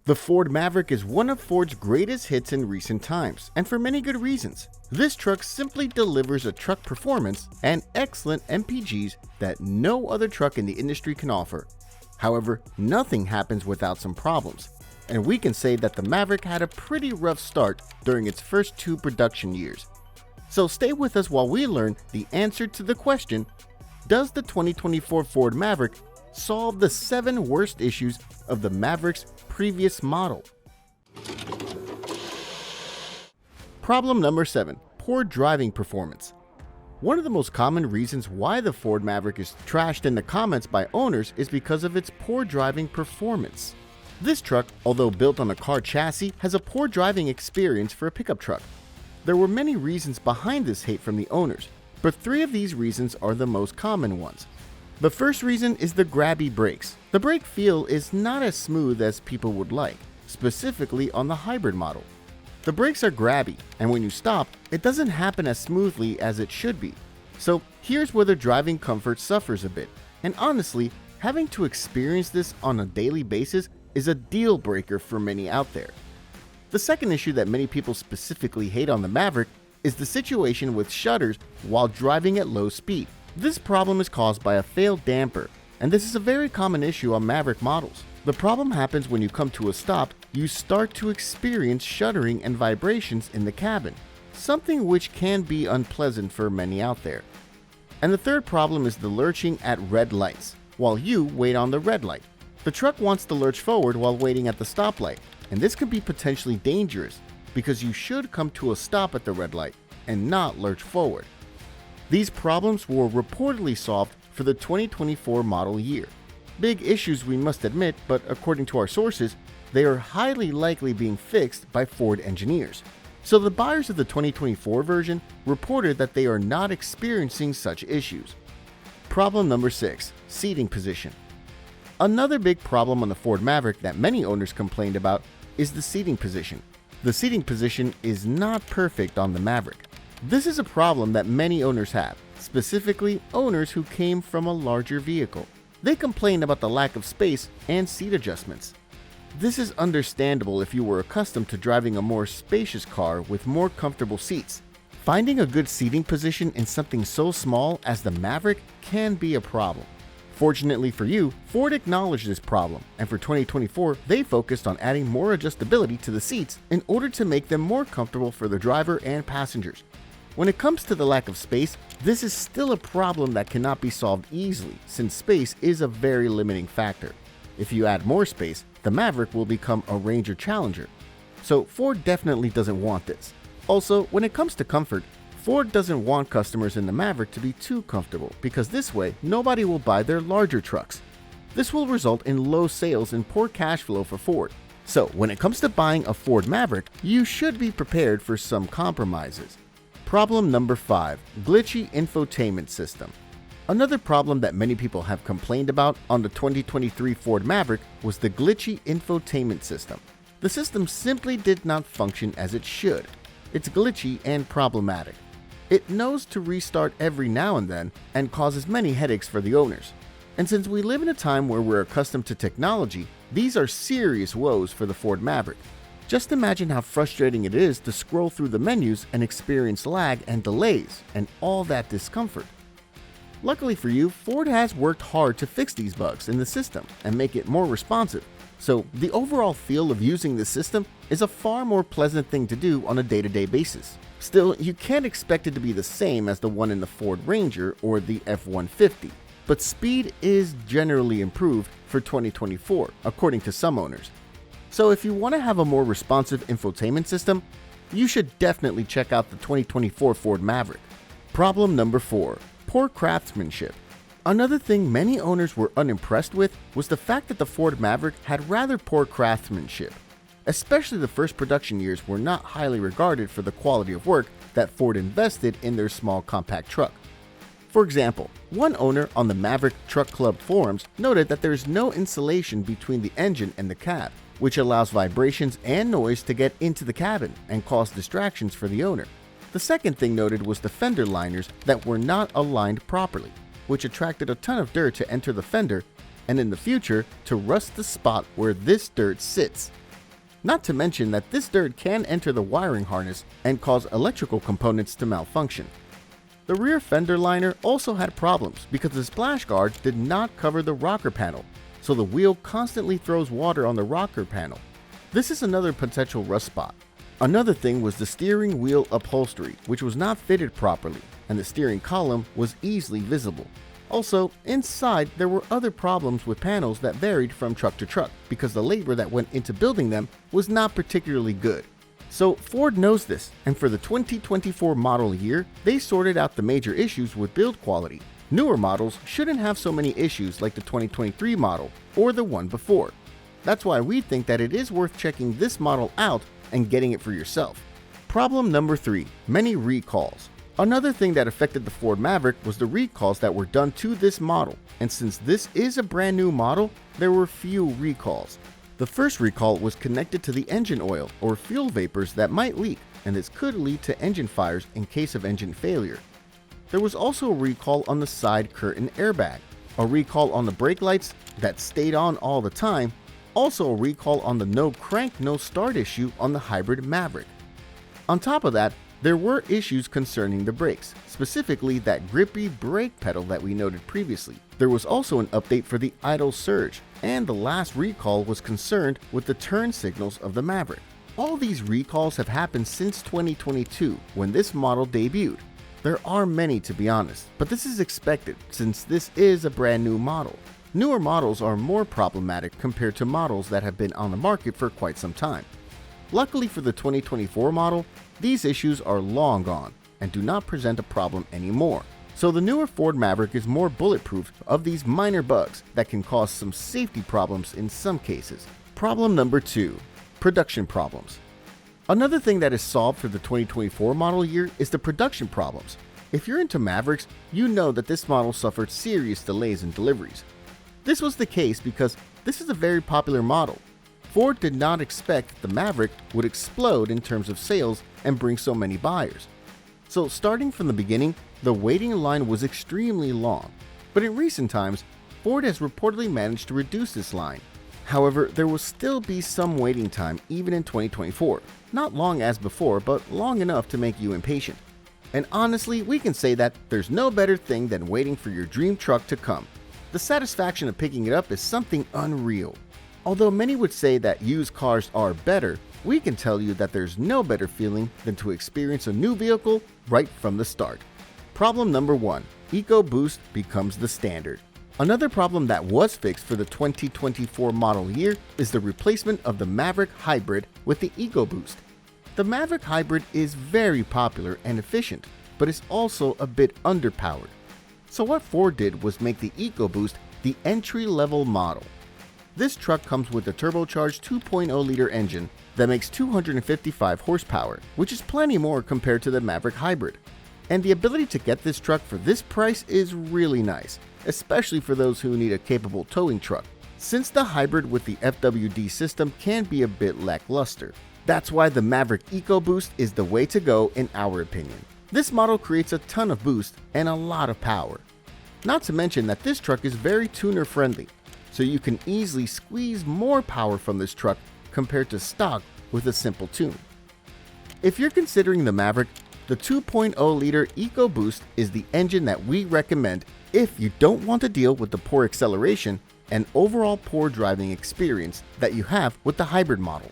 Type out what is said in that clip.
The Ford Maverick is one of Ford's greatest hits in recent times, and for many good reasons. This truck simply delivers a truck performance and excellent MPGs that no other truck in the industry can offer. However, nothing happens without some problems, and we can say that the Maverick had a pretty rough start during its first 2 production years. So stay with us while we learn the answer to the question, does the 2024 Ford Maverick solve the 7 worst issues of the Maverick's previous model? Problem number 7. Poor driving performance. One of the most common reasons why the Ford Maverick is trashed in the comments by owners is because of its poor driving performance. This truck, although built on a car chassis, has a poor driving experience for a pickup truck. There were many reasons behind this hate from the owners, but 3 of these reasons are the most common ones. The first reason is the grabby brakes. The brake feel is not as smooth as people would like, specifically on the hybrid model. The brakes are grabby, and when you stop, it doesn't happen as smoothly as it should be. So here's where the driving comfort suffers a bit, and honestly, having to experience this on a daily basis is a deal breaker for many out there. The second issue that many people specifically hate on the Maverick is the situation with shutters while driving at low speed. This problem is caused by a failed damper, and this is a very common issue on Maverick models. The problem happens when you come to a stop, you start to experience shuddering and vibrations in the cabin, something which can be unpleasant for many out there. And the third problem is the lurching at red lights, while you wait on the red light. The truck wants to lurch forward while waiting at the stoplight, and this can be potentially dangerous because you should come to a stop at the red light and not lurch forward. These problems were reportedly solved for the 2024 model year. Big issues, we must admit, but according to our sources, they are highly likely being fixed by Ford engineers. So the buyers of the 2024 version reported that they are not experiencing such issues. Problem number 6. Seating position. Another big problem on the Ford Maverick that many owners complained about is the seating position. The seating position is not perfect on the Maverick. This is a problem that many owners have, specifically owners who came from a larger vehicle. They complain about the lack of space and seat adjustments. This is understandable if you were accustomed to driving a more spacious car with more comfortable seats. Finding a good seating position in something so small as the Maverick can be a problem. Fortunately for you, Ford acknowledged this problem, and for 2024, they focused on adding more adjustability to the seats in order to make them more comfortable for the driver and passengers. When it comes to the lack of space, this is still a problem that cannot be solved easily, since space is a very limiting factor. If you add more space, the Maverick will become a Ranger Challenger. So Ford definitely doesn't want this. Also, when it comes to comfort, Ford doesn't want customers in the Maverick to be too comfortable, because this way, nobody will buy their larger trucks. This will result in low sales and poor cash flow for Ford. So when it comes to buying a Ford Maverick, you should be prepared for some compromises. Problem number 5. Glitchy infotainment system. Another problem that many people have complained about on the 2023 Ford Maverick was the glitchy infotainment system. The system simply did not function as it should. It's glitchy and problematic. It knows to restart every now and then and causes many headaches for the owners. And since we live in a time where we're accustomed to technology, these are serious woes for the Ford Maverick. Just imagine how frustrating it is to scroll through the menus and experience lag and delays and all that discomfort. Luckily for you, Ford has worked hard to fix these bugs in the system and make it more responsive. So the overall feel of using the system is a far more pleasant thing to do on a day-to-day basis. Still, you can't expect it to be the same as the one in the Ford Ranger or the F-150, but speed is generally improved for 2024, according to some owners. So if you want to have a more responsive infotainment system, you should definitely check out the 2024 Ford Maverick. Problem number 4. Poor craftsmanship. Another thing many owners were unimpressed with was the fact that the Ford Maverick had rather poor craftsmanship. Especially the first production years were not highly regarded for the quality of work that Ford invested in their small compact truck. For example, one owner on the Maverick Truck Club forums noted that there is no insulation between the engine and the cab, which allows vibrations and noise to get into the cabin and cause distractions for the owner. The second thing noted was the fender liners that were not aligned properly, which attracted a ton of dirt to enter the fender and in the future to rust the spot where this dirt sits. Not to mention that this dirt can enter the wiring harness and cause electrical components to malfunction. The rear fender liner also had problems because the splash guard did not cover the rocker panel, so the wheel constantly throws water on the rocker panel. This is another potential rust spot. Another thing was the steering wheel upholstery, which was not fitted properly, and the steering column was easily visible. Also, inside there were other problems with panels that varied from truck to truck because the labor that went into building them was not particularly good. So Ford knows this, and for the 2024 model year, they sorted out the major issues with build quality. Newer models shouldn't have so many issues like the 2023 model or the one before. That's why we think that it is worth checking this model out and getting it for yourself. Problem number 3, many recalls. Another thing that affected the Ford Maverick was the recalls that were done to this model, and since this is a brand new model, there were few recalls. The first recall was connected to the engine oil or fuel vapors that might leak, and this could lead to engine fires in case of engine failure. There was also a recall on the side curtain airbag, a recall on the brake lights that stayed on all the time, also a recall on the no crank no start issue on the hybrid Maverick. On top of that, there were issues concerning the brakes, specifically that grippy brake pedal that we noted previously. There was also an update for the idle surge, and the last recall was concerned with the turn signals of the Maverick. All these recalls have happened since 2022 when this model debuted. There are many, to be honest, but this is expected since this is a brand new model. Newer models are more problematic compared to models that have been on the market for quite some time. Luckily for the 2024 model, these issues are long gone and do not present a problem anymore. So the newer Ford Maverick is more bulletproof of these minor bugs that can cause some safety problems in some cases. Problem number 2, production problems. Another thing that is solved for the 2024 model year is the production problems. If you're into Mavericks, you know that this model suffered serious delays in deliveries. This was the case because this is a very popular model. Ford did not expect the Maverick would explode in terms of sales and bring so many buyers. So starting from the beginning, the waiting line was extremely long, but in recent times, Ford has reportedly managed to reduce this line. However, there will still be some waiting time even in 2024. Not long as before, but long enough to make you impatient. And honestly, we can say that there's no better thing than waiting for your dream truck to come. The satisfaction of picking it up is something unreal. Although many would say that used cars are better, we can tell you that there's no better feeling than to experience a new vehicle right from the start. Problem number 1, EcoBoost becomes the standard. Another problem that was fixed for the 2024 model year is the replacement of the Maverick Hybrid with the EcoBoost. The Maverick Hybrid is very popular and efficient, but is also a bit underpowered. So what Ford did was make the EcoBoost the entry-level model. This truck comes with a turbocharged 2.0-liter engine that makes 255 horsepower, which is plenty more compared to the Maverick Hybrid. And the ability to get this truck for this price is really nice, especially for those who need a capable towing truck, since the hybrid with the FWD system can be a bit lackluster. That's why the Maverick EcoBoost is the way to go in our opinion. This model creates a ton of boost and a lot of power. Not to mention that this truck is very tuner friendly, so you can easily squeeze more power from this truck compared to stock with a simple tune. If you're considering the Maverick, the 2.0-liter EcoBoost is the engine that we recommend if you don't want to deal with the poor acceleration and overall poor driving experience that you have with the hybrid model.